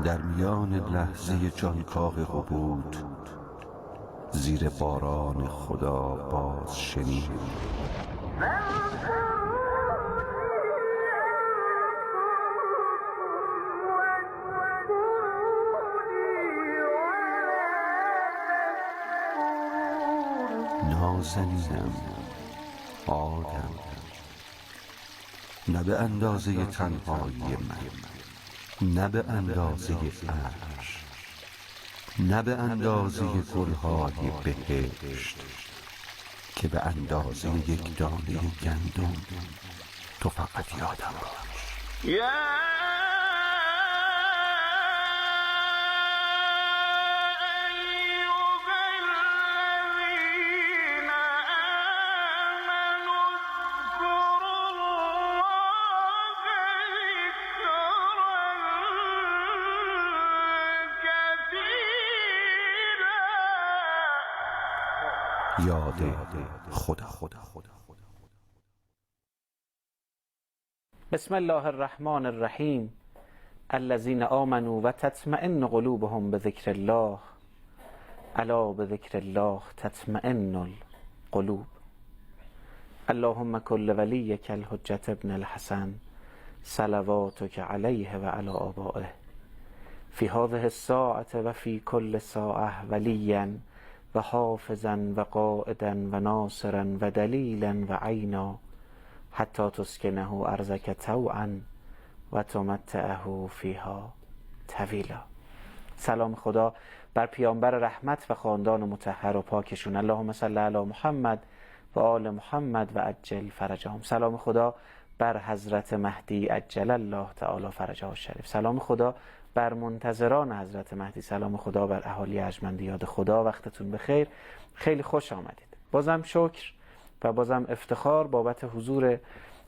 در میان لحظه جانکاه قبود زیر باران خدا باز شنید. نازنینم آدم، نه به اندازه تنهایی من، نه به اندازه عرش، نه به اندازه گلهای بهشت، که به اندازه یک دانه گندم. تو فقط یادم باش. یاد خدا. بسم الله الرحمن الرحیم. الذین آمنوا و تطمئن قلوبهم بذکر الله، الا بذکر الله تطمئن القلوب. اللهم کل ولیک الحجة ابن الحسن صلواتک علیه و علی آبائه فی هذه الساعة و فی کل ساعة ولیا و حافظا و قائدا و ناصرا و دلیلا و عینا حتی تسکنه ارضک طوعا و تمتعه فیها طویلا. سلام خدا بر پیامبر رحمت و خاندان مطهر و پاکشون. اللهم صل علی محمد و آل محمد و عجل فرجهم. سلام خدا بر حضرت مهدی عجل الله تعالی فرجه الشریف. سلام خدا بر منتظران حضرت مهدی. سلام خدا بر اهالی ارجمند یاد خدا. وقتتون بخیر، خیلی خوش آمدید. بازم شکر و بازم افتخار بابت حضور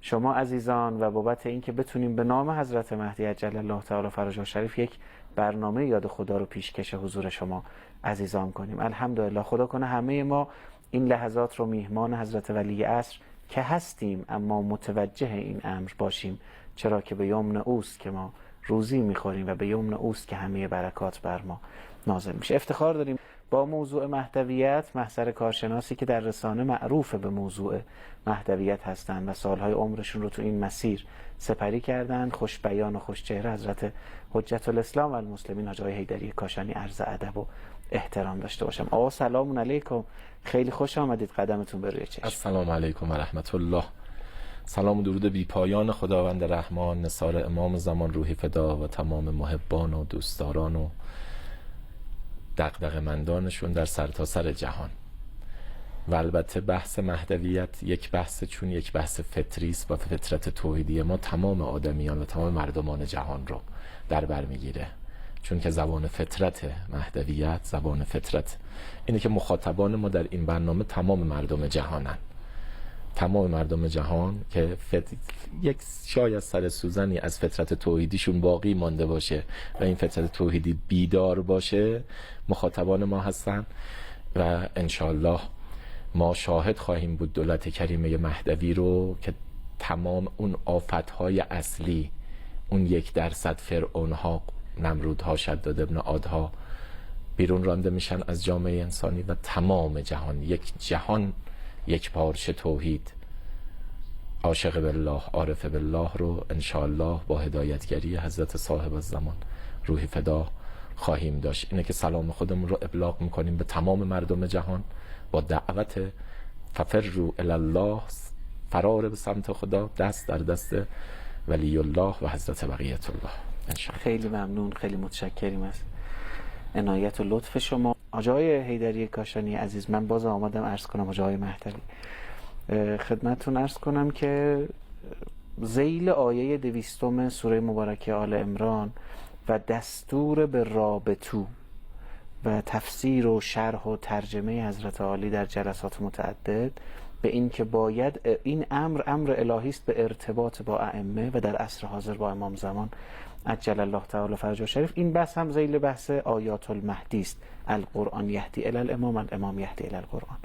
شما عزیزان و بابت اینکه بتونیم به نام حضرت مهدی عجل الله تعالی فرجه الشریف یک برنامه یاد خدا رو پیشکش حضور شما عزیزان کنیم. الحمدلله، خدا کنه همه ما این لحظات رو میهمان حضرت ولی عصر که هستیم اما متوجه این امر باشیم، چرا که به یمن اوست که ما روزی میخوریم و به یمن اوست که همه برکات بر ما نازل میشه. افتخار داریم با موضوع مهدویت، محضر کارشناسی که در رسانه معروف به موضوع مهدویت هستند و سالهای عمرشون رو تو این مسیر سپری کردند، خوش بیان و خوش چهره حضرت حجت الاسلام و المسلمین حاج آقای حیدری کاشانی، عرض ادب و احترام داشته باشم. آقا سلام علیکم، خیلی خوش آمدید، قدمتون به روی چشم. السلام علیکم و رحمت الله. سلام و درود بی پایان خداوند رحمان، نثار امام زمان روحی فدا و تمام محبان و دوستداران و دغدغه‌مندانشون در سرتاسر جهان. و البته بحث مهدویت یک بحث فطری است و فطرت توحیدی ما تمام آدمیان و تمام مردمان جهان رو در بر میگیره، چون که زبان فطرت مهدویت، زبان فطرت اینه که مخاطبان ما در این برنامه تمام مردم جهانن. تمام مردم جهان که یک شاید سر سوزنی از فطرت توحیدیشون باقی مانده باشه و این فطرت توحیدی بیدار باشه مخاطبان ما هستن و انشالله ما شاهد خواهیم بود دولت کریمه مهدوی رو که تمام اون آفتهای اصلی، اون 1% فرعونها، نمرودها، شداد ابن عادها بیرون رانده میشن از جامعه انسانی و تمام جهان، یک جهان، یک پارچه توحید، عاشق بالله، عارف بالله رو انشاءالله با هدایتگری حضرت صاحب الزمان روحی فدا خواهیم داشت. اینه که سلام خودمون رو ابلاغ میکنیم به تمام مردم جهان با دعوت ففروا الی الله، فرار به سمت خدا، دست در دست ولی الله و حضرت بقیت الله انشاءالله. خیلی ممنون، خیلی متشکریم از عنایت و لطف شما. حاج آقای حیدری کاشانی عزیز، من باز آمدم عرض کنم حاج آقای مهدوی خدمتتون عرض کنم که ذیل آیه 200 سوره مبارکه آل عمران و دستور به رابطو و تفسیر و شرح و ترجمه حضرت عالی در جلسات متعدد به این که باید این امر الهی است به ارتباط با ائمه و در عصر حاضر با امام زمان عجل الله تعالی فرجه الشریف. این بحث هم ذیل بحث آیات المهدی است. القرآن یهدی الی الامام، الامام یهدی الی القرآن.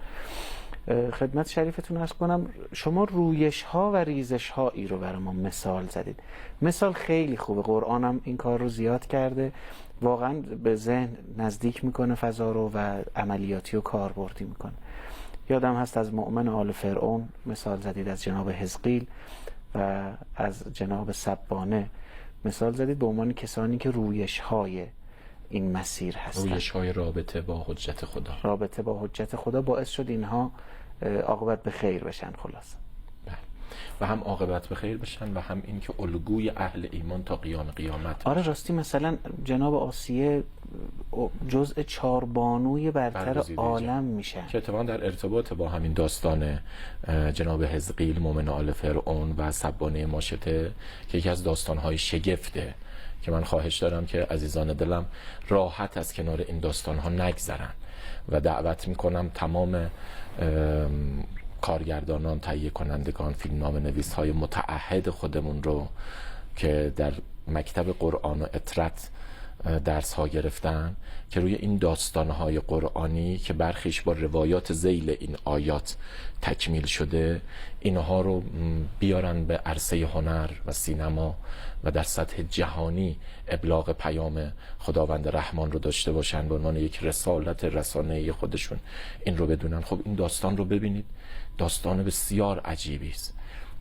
خدمت شریفتون عرض کنم، شما رویش ها و ریزش هایی رو برای ما مثال زدید. مثال خیلی خوبه، قرآن هم این کار رو زیاد کرده، واقعا به ذهن نزدیک میکنه فضا رو و عملیاتی و کاربردی میکنه. یادم هست از مؤمن آل فرعون مثال زدید، از جناب حزقیل و از جناب سبانه مثال زدید به عنوان کسانی که رویش های این مسیر هستن، رویش های رابطه با حجت خدا. رابطه با حجت خدا باعث شد اینها عاقبت به خیر بشن. خلاص و هم عاقبت به خیر بشن و هم این که الگوی اهل ایمان تا قیام قیامت. آره راستی مثلا جناب آسیه جزء 4 بانوی برتر عالم میشن که اتفاقا در ارتباط با همین داستان جناب حزقیل مؤمن آل فرعون و سبانه ماشطه که یکی از داستانهای شگفته که من خواهش دارم که عزیزان دلم راحت از کنار این داستانها نگذرن و دعوت میکنم تمام کارگردانان، تهیه کنندگان، فیلمنامه نویس‌های متعهد خودمون رو که در مکتب قرآن و اطرت درس ها گرفتن که روی این داستانهای قرآنی که برخیش با روایات ذیل این آیات تکمیل شده، اینها رو بیارن به عرصه هنر و سینما و در سطح جهانی ابلاغ پیام خداوند رحمان رو داشته باشن به عنوان یک رسالت رسانه‌ای خودشون این رو بدونن. خب این داستان رو ببینید، داستان بسیار عجیبی است.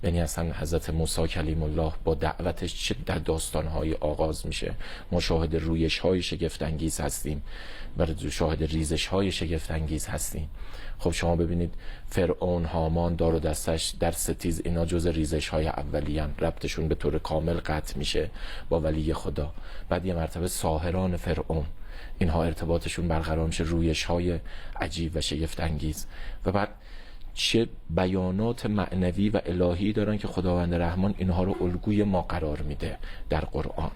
یعنی اصلا حضرت موسی کلیم الله با دعوتش چه در داستانهای آغاز میشه، ما شاهد رویش‌های شگفت‌انگیز هستیم و شاهد ریزش‌های شگفت‌انگیز هستیم. خب شما ببینید فرعون، هامان، دار و دستش در ستیز، اینا جز ریزش‌های اولیه‌اند، ربطشون به طور کامل قطع میشه با ولی خدا. بعد یه مرتبه ساحران فرعون، اینها ارتباطشون برقرار میشه، رویش‌های عجیب و شگفت‌انگیز. و بعد چه بیانات معنوی و الهی دارن که خداوند رحمان اینها رو الگوی ما قرار میده در قرآن.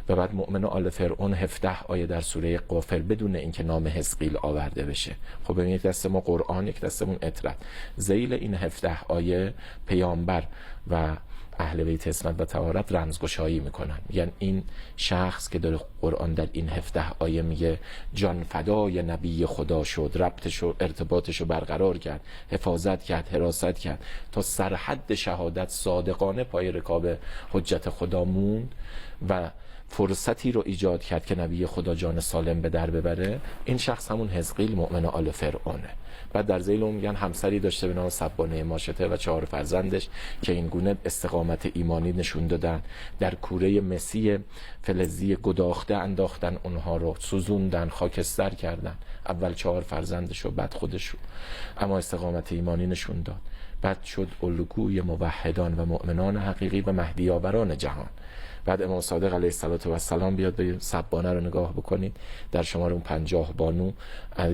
و بعد مؤمن آل فرعون 17 آیه در سوره غافر بدون اینکه نام حزقیل آورده بشه. خب ببینید، یک دست ما قرآن، یک دستمون اطرت. ذیل این 17 آیه پیامبر و اهل بیت عصمت و طهارت رمزگشایی میکنن، میگن این شخص که داره قرآن در این 17 آیه میگه جان فدای نبی خدا شد، ربطش و ارتباطش رو برقرار کرد، حفاظت کرد، حراست کرد تا سرحد شهادت صادقانه پای رکاب حجت خدا موند و فرصتی رو ایجاد کرد که نبی خدا جان سالم به در ببره. این شخص همون حزقیل مؤمن آل فرعونه. بعد در ذیل اون میگن همسری داشته به نام سبانه ماشطه و 4 فرزندش که این گونه استقامت ایمانی نشون دادن، در کوره مسی فلزی گداخته انداختن، اونها رو سوزوندن، خاکستر کردن، اول 4 فرزندش و بعد خودشو، اما استقامت ایمانی نشون داد. بعد شد الگوی موحدان و مؤمنان حقیقی و مهدی آوران جهان. بعد امام صادق علیه السلام بیاد به سبانه رو نگاه بکنید، در شمار اون 50 بانو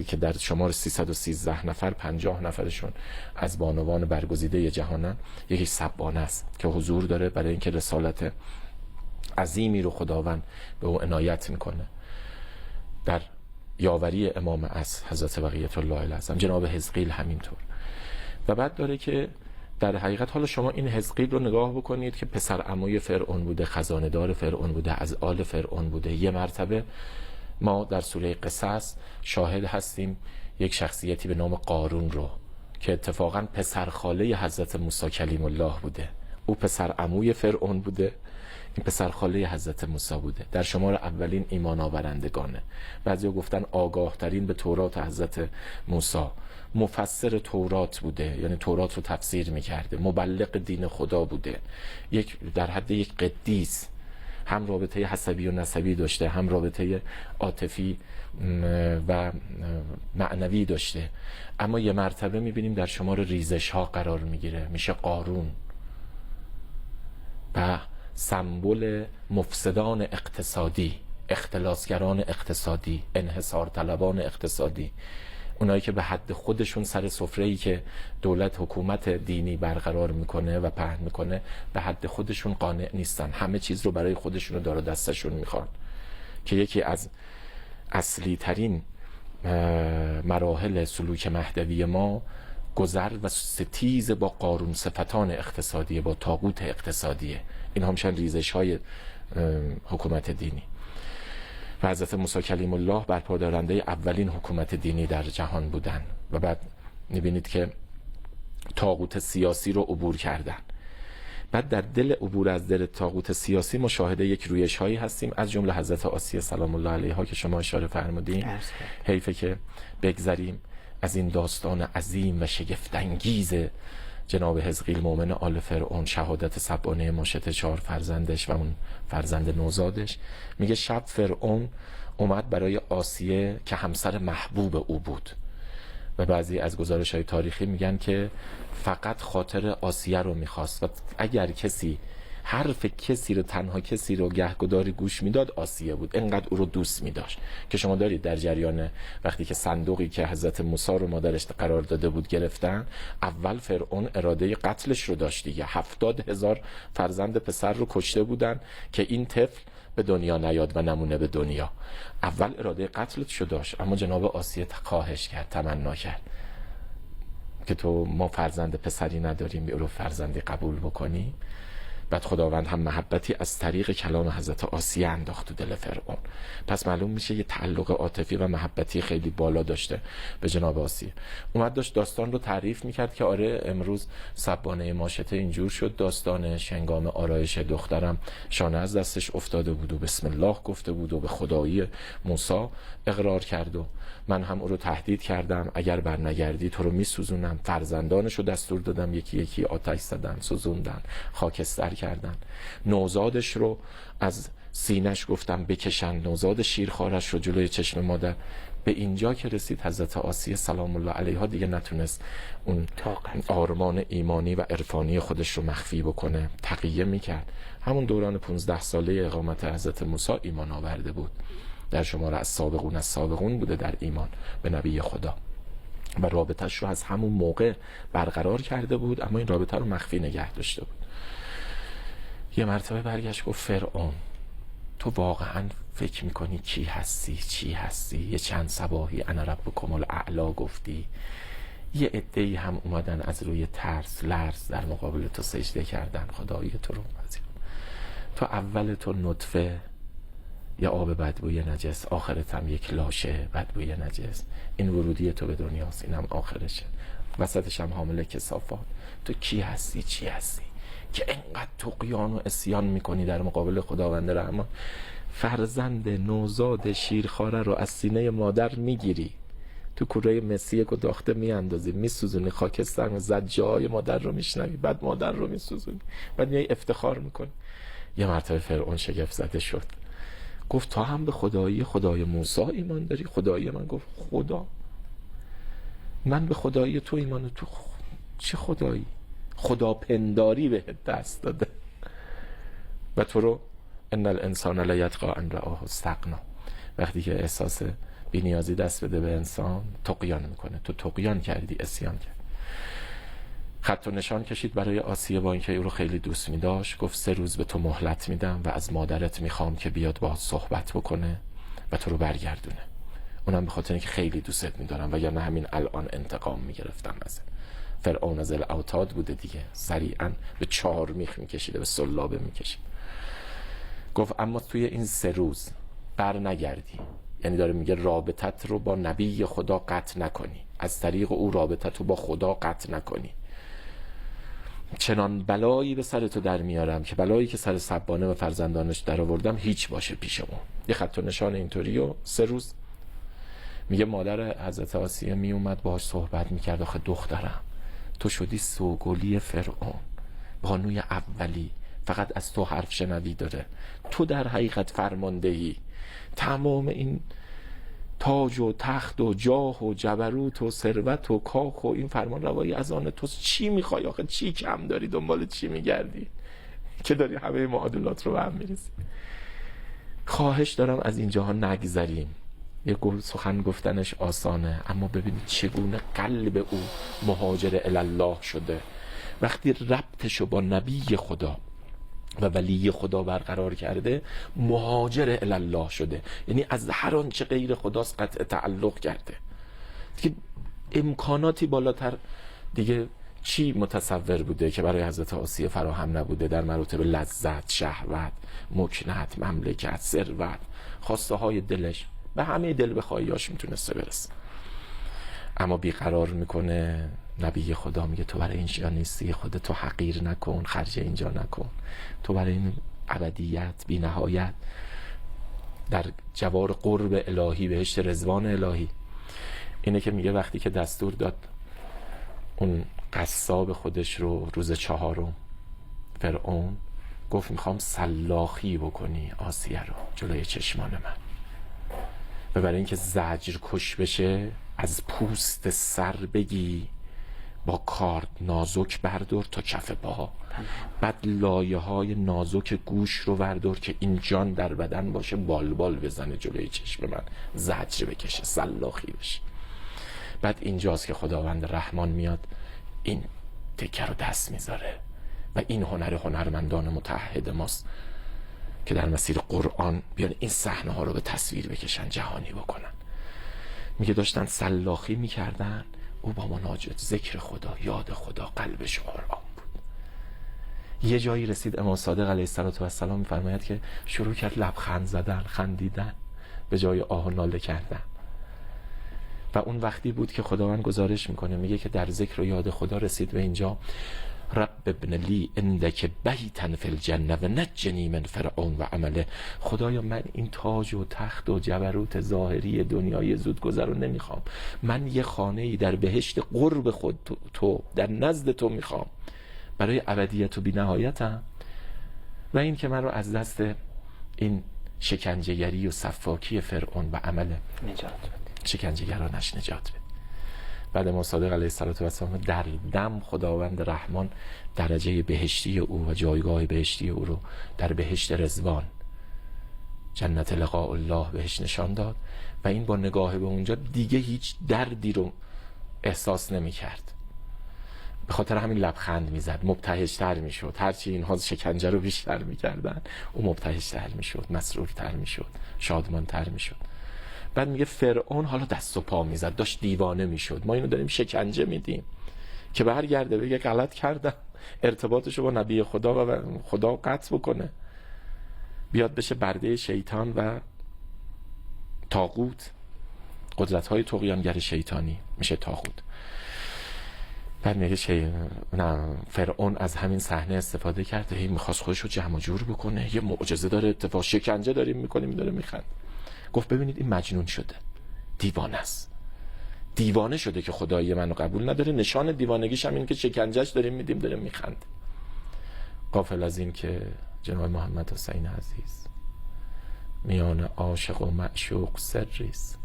که در شمار 313 نفر 50 نفرشون از بانوان برگزیده جهانن، یکی سبانه است که حضور داره برای اینکه رسالت عظیمی رو خداوند به او عنایت میکنه. در یاوری امام عصر حضرت بقیت الله الاعظم، جناب حزقیل همینطور. و بعد داره که در حقیقت حالا شما این حزقیل رو نگاه بکنید که پسر عموی فرعون بوده، خزانه دار فرعون بوده، از آل فرعون بوده. یه مرتبه ما در سوره قصص شاهد هستیم یک شخصیتی به نام قارون رو که اتفاقا پسر خاله حضرت موسی کلیم الله بوده. او پسر عموی فرعون بوده، این پسر خاله حضرت موسی بوده، در شمار اولین ایمان آورندگانه. بعضیا گفتن آگاه ترین به تورات حضرت موسی، مفسر تورات بوده، یعنی تورات رو تفسیر میکرده، مبلغ دین خدا بوده، یک در حد یک قدیس. هم رابطه حسبی و نسبی داشته، هم رابطه عاطفی و معنوی داشته. اما یه مرتبه میبینیم در شمار ریزش ها قرار میگیره، میشه قارون و سمبل مفسدان اقتصادی، اختلاسگران اقتصادی، انحصار طلبان اقتصادی، اونایی که به حد خودشون سر سفره‌ای که دولت حکومت دینی برقرار میکنه و پهن میکنه به حد خودشون قانع نیستن، همه چیز رو برای خودشون رو دار و دستشون میخوان. که یکی از اصلی ترین مراحل سلوک مهدوی ما گذر و ستیز با قارون صفتان اقتصادی، با طاغوت اقتصادیه. این همشن ریزش های حکومت دینی. و حضرت موسی کلیم الله برپادارنده اولین حکومت دینی در جهان بودن. و بعد میبینید که طاغوت سیاسی رو عبور کردن. بعد در دل عبور از دل طاغوت سیاسی مشاهده یک رویش هایی هستیم، از جمله حضرت آسیه سلام الله علیها که شما اشاره فرمودین. حیفه که بگذریم از این داستان عظیم و شگفت‌انگیز جناب حزقیل مومن آل فرعون، شهادت سبانه ماشطه 4 فرزندش و اون فرزند نوزادش. میگه شب فرعون اومد برای آسیه که همسر محبوب او بود و بعضی از گزارش‌های تاریخی میگن که فقط خاطر آسیه رو میخواست و اگر کسی حرف کسی رو، تنها کسی رو گهگداری گوش میداد آسیه بود، انقدر او رو دوست میداشت که شما دارید در جریان وقتی که صندوقی که حضرت موسی رو مادرش قرار داده بود گرفتن، اول فرعون اراده قتلش رو داشت دیگه، 70,000 فرزند پسر رو کشته بودن که این طفل به دنیا نیاد و نمونه به دنیا. اول اراده قتلش رو داشت، اما جناب آسیه خواهش کرد، تمنا کرد که تو ما فرزند پسری نداریم، یا رو فرزندی قبول بکنی. بعد خداوند هم محبتی از طریق کلام حضرت آسیه انداخت تو دل فرعون. پس معلوم میشه یه تعلق عاطفی و محبتی خیلی بالا داشته به جناب آسیه. اومد داشت داستان رو تعریف میکرد که آره امروز سبانه ماشطه اینجور شد، داستانش هنگام آرایش دخترم شانه از دستش افتاده بود و بسم الله گفته بود و به خدایی موسی اقرار کرد و من هم او رو تهدید کردم اگر برنگردی تو رو میسوزونم. فرزندانش رو دستور دادم یکی یکی آتش زدن، سوزوندن، خاکستر کردن. نوزادش رو از سینش گفتم بکشن، نوزاد شیرخوارش رو جلوی چشم مادر. به اینجا که رسید حضرت آسیه سلام الله علیها دیگه نتونست اون آرمان ایمانی و عرفانی خودش رو مخفی بکنه، تقیه میکرد. همون دوران 15 ساله اقامت حضرت موسی ایمان آورده بود، در شماره از سابقون بوده در ایمان به نبی خدا و رابطش رو از همون موقع برقرار کرده بود، اما این رابطه رو مخفی نگه داشته بود. یه مرتبه برگشت گفت فرعون تو واقعا فکر میکنی کی هستی، چی هستی؟ یه چند صباحی انا ربکم الاعلی گفتی، یه عده‌ای هم اومدن از روی ترس لرز در مقابل تو سجده کردن، خدایی تو رو پذیر. تو اول تو نطفه یا آب بدبوی نجس، آخرت هم یک لاشه بدبوی نجس. این ورودی تو به دنیاست، این هم آخرشه، وسطش هم حامل کثافات. تو کی هستی، چی هستی که انقدر طغیان و عصیان میکنی در مقابل خداوند رحمان؟ فرزند نوزاد شیرخواره رو از سینه مادر میگیری، تو کوره مسی گداخته میاندازی، میسوزونی، خاکستر زجای مادر رو میشنوی، بعد مادر رو میسوزونی، بعد میای افتخار میکنی. یه مرتبه فرعون شگفت زده شد، گفت تا هم به خدای موسی ایمان داری؟ خدایی من گفت خدا، من به خدایی تو ایمان، تو چه خدایی؟ خدا پنداری بهت دست داده و تو رو ان الانسان لیطغی ان رآه استغنی، وقتی که احساس بی‌نیازی دست بده به انسان طغیان میکنه. تو طغیان کردی، عصیان کردی. خط و نشان کشید برای آسیه، با اینکه او رو خیلی دوست می‌داشت. گفت 3 روز به تو مهلت میدم و از مادرت میخوام که بیاد باهات صحبت بکنه و تو رو برگردونه. اونم به خاطر اینکه خیلی دوستت می‌دارم و یا نه همین الان انتقام میگرفتم ازت. فرعون از الاوتاد بوده دیگه، سریعا به 4 میخ میکشیده، به سلابه میکشید. گفت اما توی این 3 روز بر نگردی، یعنی داره میگه رابطت رو با نبی خدا قطع نکنی، از طریق او رابطت رو با خدا قطع نکنی. چنان بلایی به سر تو در میارم که بلایی که سر سبانه و فرزندانش در آوردم هیچ باشه پیشمون. یه خط و نشان اینطوری و 3 روز. میگه مادر حضرت آسیه میومد باهاش صحبت میکرد، آخه دخترم تو شدی سوگلی فرعون، بانوی اولی، فقط از تو حرف شنوی داره، تو در حقیقت فرماندهی، تمام این تاج و تخت و جاه و جبروت و ثروت و کاخ و این فرمان روایی از آن تو. چی میخوای آخه؟ چی کم داری؟ دنبال چی میگردی که داری همه معادلات رو به هم میریزی؟ خواهش دارم از اینجاها نگذریم. یه سخن گفتنش آسانه، اما ببینید چگونه قلب او مهاجر الله شده وقتی ربطشو با نبی خدا و ولی خدا برقرار کرده. مهاجر الله شده، یعنی از هر آنچه غیر خداست قطع تعلق کرده دیگه. امکاناتی بالاتر دیگه چی متصور بوده که برای حضرت آسیه فراهم نبوده در مراتب لذت، شهوت، مکنت، مملکت، ثروت، خواسته های دلش، به همه دل بخواهیاش میتونسته برسه. اما بیقرار میکنه، نبی خدا میگه تو برای اینجا نیستی، خودتو حقیر نکن، خرج اینجا نکن، تو برای این ابدیت بی نهایت در جوار قرب الهی، بهشت رضوان الهی. اینه که میگه وقتی که دستور داد اون قصاب خودش رو روز 4 فرعون گفت میخوام سلاخی بکنی آسیه رو جلوی چشمان من، و برای اینکه زجر کش بشه از پوست سر بگی با کارد نازک بردار تا کف پا، بعد لایه های نازک گوش رو بردار که این جان در بدن باشه، بالبال بزنه جلوی چشم من، زجر بکشه، سلاخی بشه. بعد اینجاست که خداوند رحمان میاد این تکه رو دست میذاره و این هنرمندان متعهد ماست که در مسیر قرآن بیان این صحنه ها رو به تصویر بکشن، جهانی بکنن. میگه داشتن سلاخی میکردن، او با مناجات، ذکر خدا، یاد خدا، قلبش آرام بود. یه جایی رسید امام صادق علیه السلام میفرماید که شروع کرد لبخند زدن، خندیدن به جای آه و ناله کردن. و اون وقتی بود که خداوند گزارش میکنه، میگه که در ذکر و یاد خدا رسید به اینجا رب ابن لی عندک بیتا فی الجنه و نجنی من فرعون و عمله. خدایا من این تاج و تخت و جبروت ظاهری دنیای زودگذر رو نمیخوام، من یه خانه ای در بهشت قرب خود تو در نزد تو میخوام برای ابدیت و بی‌نهایتم، و این که من رو از دست این شکنجهگری و صفاکی فرعون و عمله نجات بده، شکنجهگرانش نجات بده. بعد امام صادق علیه السلام در دم خداوند رحمان درجه بهشتی او و جایگاه بهشتی او رو در بهشت رضوان، جنت لقاء الله، بهش نشان داد و این با نگاه به اونجا دیگه هیچ دردی رو احساس نمی کرد. به خاطر همین لبخند میزد، مبتهج‌تر میشد. هرچی اینها شکنجه رو بیشتر میکردن او مبتهج‌تر میشد، مسرورتر میشد، شادمانتر میشد. بعد میگه فرعون حالا دست و پا میزد، داشت دیوانه میشد. ما اینو داریم شکنجه میدیم که برگرده بگه غلط کردم، ارتباطشو با نبی خدا و خدا قطع بکنه، بیاد بشه برده شیطان و طاغوت، قدرت‌های طغیانگر شیطانی میشه طاغوت. بعد میگه فرعون از همین صحنه استفاده کرده، هی میخواست خودش رو جمع جور بکنه، یه معجزه داره اتفاق، شکنجه داریم میکنیم، داره میخند. گفت ببینید این مجنون شده، دیوانه است، دیوانه شده که خدایی منو قبول نداره، نشان دیوانگیش هم این که شکنجهش داریم میدیم داره میخند. غافل از این که جناب محمد حسین عزیز میان عاشق و معشوق سریست،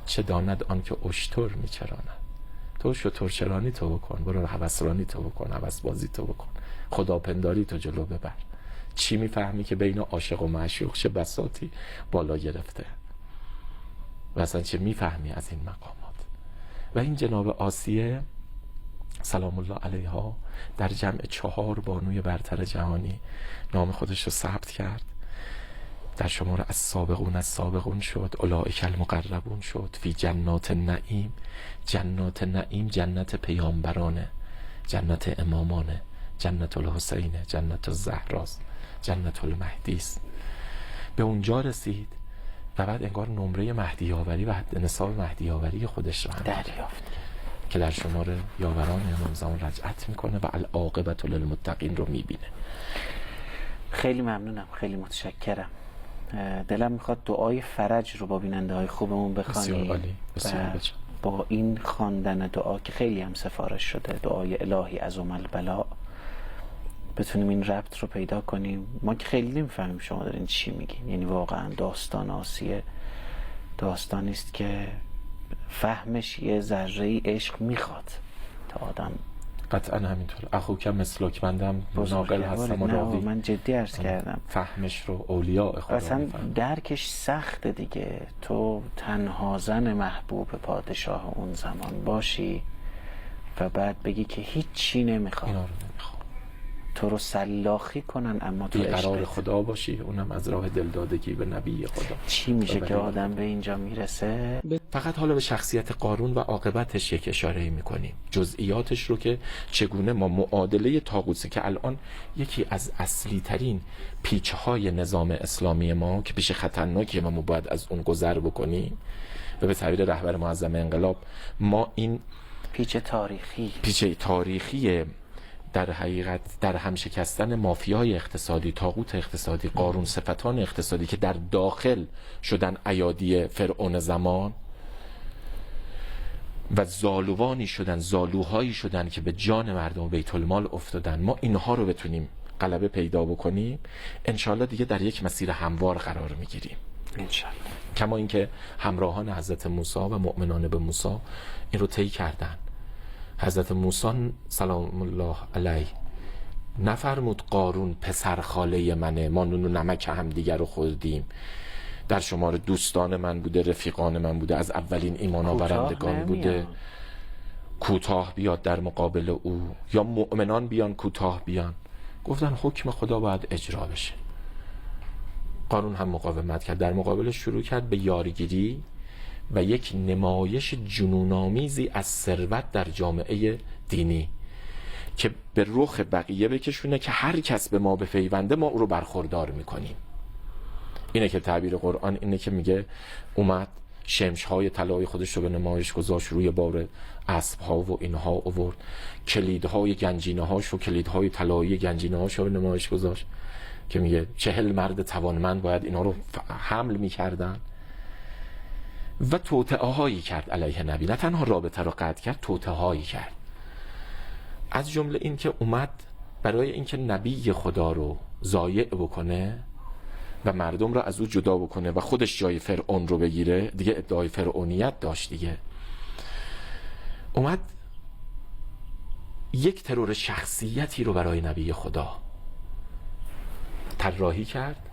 چه داند آن که اشتر میچراند. تو شترچرانی تو بکن، برو هوسرانی تو بکن، هوسبازی تو بکن، خداپنداری تو جلو ببر. چی میفهمی که بین عاشق و معشوق چه بساطی بالا گرفته و اصلا چه میفهمی از این مقامات. و این جناب آسیه سلام الله علیها در جمع 4 بانوی برتر جهانی نام خودش رو ثبت کرد، در شمار از سابقون شد، اولئک المقربون شد، فی جنات نعیم. جنات نعیم جنت پیامبرانه، جنت امامانه، جنت الحسینه، جنت الزهراست، جنت المهدیست. به اونجا رسید و بعد انگار نمره مهدی آوری و حد نصاب مهدی آوری خودش رو هم دریافت که در شمار یاوران امام زمان رجعت میکنه و العاقبة للمتقین رو میبینه. خیلی ممنونم، خیلی متشکرم. دلم میخواد دعای فرج رو با بیننده های خوبمون بخوانیم. بسیار عالی، بسیار عالی. با این خواندن دعا که خیلی هم سفارش شده، دعای الهی عظم البلاء، بتونیم این ربط رو پیدا کنیم. ما که خیلی نمیفهمیم شما دارین چی میگین. یعنی واقعا داستان آسیه داستانی است که فهمش یه ذره عشق میخواد تا آدم. قطعا همینطور. اخوک مثلک، بندم ناقل هستم و راوی. من جدی عرض کردم فهمش رو اولیاء خدا اصلا میفهمن. درکش سخت دیگه. تو تنها زن محبوب پادشاه اون زمان باشی و بعد بگی که هیچی نمیخوام، اینا رو نمیخوام، تو رو سلاخی کنن اما تو بیقرار عشقت. خدا باشی، اونم از راه دلدادگی به نبی خدا. چی میشه که آدم به اینجا میرسه؟ فقط حالا به شخصیت قارون و عاقبتش یک اشاره میکنیم، جزئیاتش رو که چگونه ما معادله طاغوت که الان یکی از اصلی ترین پیچ های نظام اسلامی ما که پیش خطرناکیه و ما باید از اون گذر بکنیم و به تعبیر رهبر معظم انقلاب ما این پیچ تاریخی در حقیقت در هم شکستن مافیای اقتصادی، طاغوت اقتصادی، قارون صفتان اقتصادی که در داخل شدن ایادی فرعون زمان و زالوانی شدن، زالوهایی شدن که به جان مردم و بیت المال افتادن. ما اینها رو بتونیم غلبه پیدا بکنیم، انشالله دیگه در یک مسیر هموار قرار میگیریم انشالله. کما اینکه همراهان حضرت موسی و مؤمنان به موسی این رو طی کردن. حضرت موسی سلام الله علیه نفرمود قارون پسر خاله منه، ما نون و نمک هم دیگر رو خوردیم، در شمار دوستان من بوده، رفیقان من بوده، از اولین ایمان آورندگان بوده، کوتاه بیاد در مقابل او، یا مؤمنان بیان کوتاه بیان. گفتن حکم خدا باید اجرا بشه. قارون هم مقاومت کرد، در مقابلش شروع کرد به یارگیری و یک نمایش جنون‌آمیزی از ثروت در جامعه دینی که به رخ بقیه بکشونه که هر کس به ما بپیونده ما او رو برخوردار میکنیم. اینه که تعبیر قرآن اینه که میگه اومد شمش‌های طلایی خودش رو به نمایش گذاشت، روی بار اسب‌ها و اینها آورد، کلیدهای گنجینه‌هاش و کلیدهای طلایی گنجینه‌هاش رو به نمایش گذاشت که میگه 40 مرد توانمند باید اینا رو حمل میکردن و توطئه‌هایی کرد علیه نبی. نه تنها رابطه رو قطع کرد، توطئه‌هایی کرد. از جمله این که اومد برای اینکه نبی خدا رو ضایع بکنه و مردم رو از او جدا بکنه و خودش جای فرعون رو بگیره، دیگه ادعای فرعونیت داشت دیگه، اومد یک ترور شخصیتی رو برای نبی خدا طراحی کرد.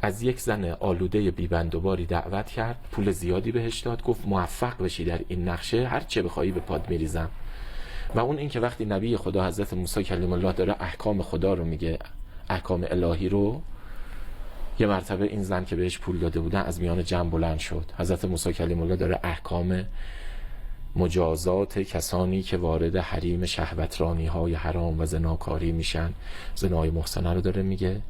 از یک زن آلوده بی‌بندوباری دعوت کرد، پول زیادی بهش داد، گفت موفق بشی در این نقشه، هر چه بخوایی به پاد میریزم. و اون این که وقتی نبی خدا حضرت موسی کلیم الله داره احکام خدا رو میگه، احکام الهی رو، یه مرتبه این زن که بهش پول داده بودن از میان جمع بلند شد. حضرت موسی کلیم الله داره احکام مجازات کسانی که وارد حریم شهوترانی های حرام و زناکاری میشن، زنای محسنه رو داره میگه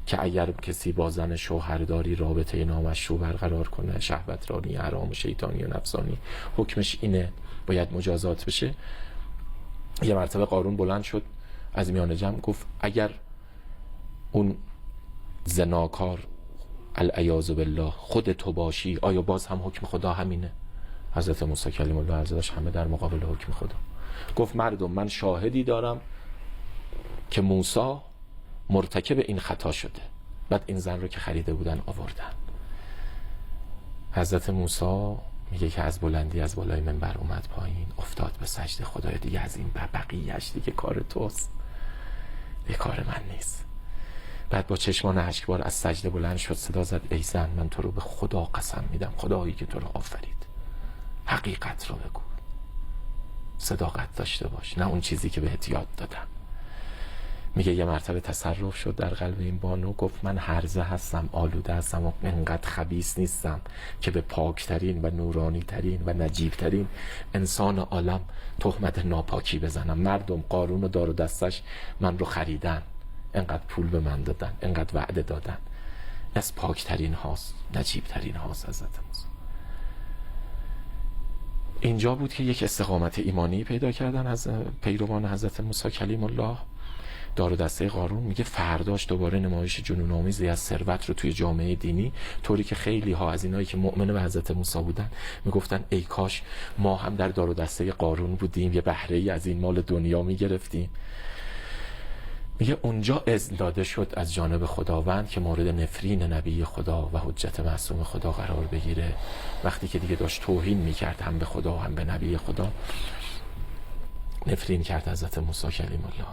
که اگر کسی با زن شوهرداری رابطه نامشروع برقرار کنه، شهوترانی حرام و شیطانی و نفسانی، حکمش اینه، باید مجازات بشه. یه مرتبه قارون بلند شد از میان جمع گفت اگر اون زناکار العیاذ بالله خود تو باشی، آیا باز هم حکم خدا همینه؟ حضرت موسی کلیم الله عزیزش همه در مقابل حکم خدا. گفت مردم من شاهدی دارم که موسی مرتکب این خطا شده. بعد این زن رو که خریده بودن آوردن. حضرت موسی میگه که از بلندی از بالای منبر اومد پایین، افتاد به سجده. خدای دیگه از این بقیه‌اش دیگه کار توست، دیگه کار من نیست. بعد با چشمان اشکبار از سجده بلند شد، صدا زد ای زن من تو رو به خدا قسم میدم، خدایی که تو رو آفرید، حقیقت رو بگو، صداقت داشته باش، نه اون چیزی که بهت یاد دادم. میگه یه مرتبه تصرف شد در قلب این بانو، گفت من هرزه هستم، آلوده هستم و انقدر خبیث نیستم که به پاکترین و نورانی ترین و نجیب ترین انسان عالم تهمت ناپاکی بزنم. مردم قارون و دار و دستش من رو خریدن، انقدر پول به من دادن، انقدر وعده دادن، از پاکترین هاست، نجیب ترین هاست حضرت موسی. اینجا بود که یک استقامت ایمانی پیدا کردن از پیروان حضرت موسی کلیم الله. دار و دسته قارون میگه فرداش دوباره نمایش جنون آمیزی از ثروت رو توی جامعه دینی، طوری که خیلی ها از اینایی که مؤمن به حضرت موسی بودن میگفتن ای کاش ما هم در دار و دسته قارون بودیم، یه بهره ای از این مال دنیا میگرفتیم. میگه اونجا اذن داده شد از جانب خداوند که مورد نفرین نبی خدا و حجت معصوم خدا قرار بگیره. وقتی که دیگه داشت توهین میکرد هم به خدا هم به نبی خدا، نفرین کرد حضرت موسی کلیم الله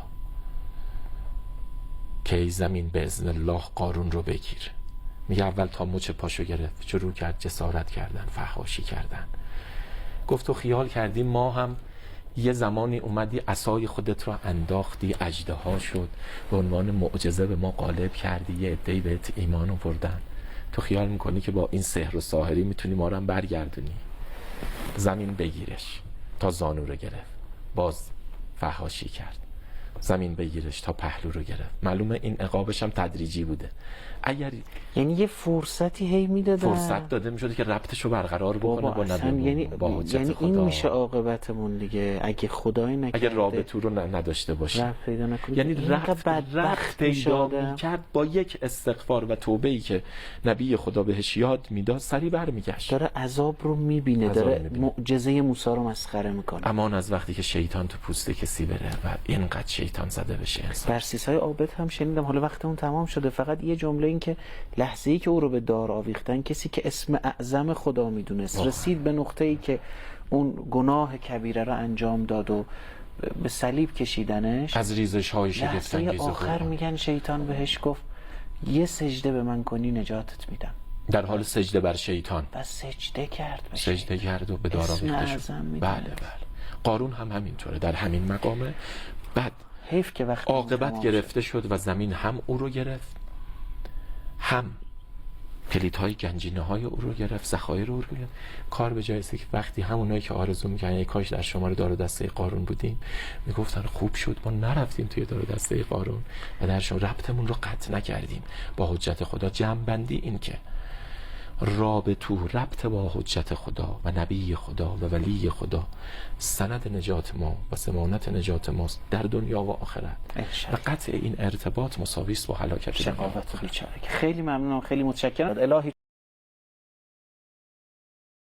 که ای زمین به اذن الله قارون رو بگیر. میگه اول تا مچ پاشو گرفت، شروع کرد جسارت کردن، فحاشی کردن. گفت تو خیال کردی ما هم یه زمانی اومدی عصای خودت رو انداختی، اژدها شد، به عنوان معجزه به ما غالب کردی، یه عده‌ای بهت ایمان آوردن، تو خیال میکنی که با این سحر و ساحری میتونی ما رو هم برگردونی؟ زمین بگیرش. تا زانو رو گرفت، باز فحاشی کرد. زمین بگیرش تا پهلو رو گرفت. معلومه این عقابش هم تدریجی بوده. اگر یعنی یه فرصتی هی میدادن، فرصت داده میشد که ربطش رو برقرار بکنه با نبی، یعنی با حجت یعنی خدا. این میشه عاقبتمون دیگه، اگه خدایی نکرده، اگر رابطه رو نداشته باشه، رفت پیدا نکنه، یعنی اینقدر رفت بدبخت پیدا می‌شدم. میکرد با یک استغفار و توبه‌ای که نبی خدا بهش یاد میداد سریع برمیگشت. داره عذاب رو میبینه، عذاب داره می‌بینه. معجزه موسی رو مسخره میکنه. امان از وقتی که شیطان تو پوست کسی بره و اینقدر شیطان زده بشه انسان. برسیس‌های عابد هم شنیدم، حالا وقتمون تمام شده، فقط یه جمله این که لحظه‌ای که او رو به دار آویختن، کسی که اسم اعظم خدا میدونست رسید به نقطه‌ای که اون گناه کبیره رو انجام داد و به صلیب کشیدنش، از ریزش های شگفت لحظه انگیز آخر قرآن. میگن شیطان بهش گفت یه سجده به من کنی نجاتت میدم. در حال سجده بر شیطان و سجده کرد به سجده کرد و به دار اسم آویخته شد. اعظم میدونست. بله بله. قارون هم همینطوره، در همین مقامه. بعد حیف که وقت عاقبت گرفته شد و زمین هم او رو گرفت، هم کلیدهای گنجینه های او رو گرفت، ذخایر او رو گرفت. کار به جای که وقتی همونایی که آرزو می‌کردن ای کاش در شمار دار و دسته قارون بودیم، میگفتن خوب شد ما نرفتیم توی دار و دسته قارون و در شما ربطمون رو قطع نکردیم با حجت خدا. جمع‌بندی این که رابطه ربط با حجت خدا و نبی خدا و ولی خدا سند نجات ما و ضمانت نجات ماست در دنیا و آخرت و قطع این ارتباط مساوی است با هلاکت شقاوت بیچاره. خیلی ممنونم، خیلی متشکرم. الهی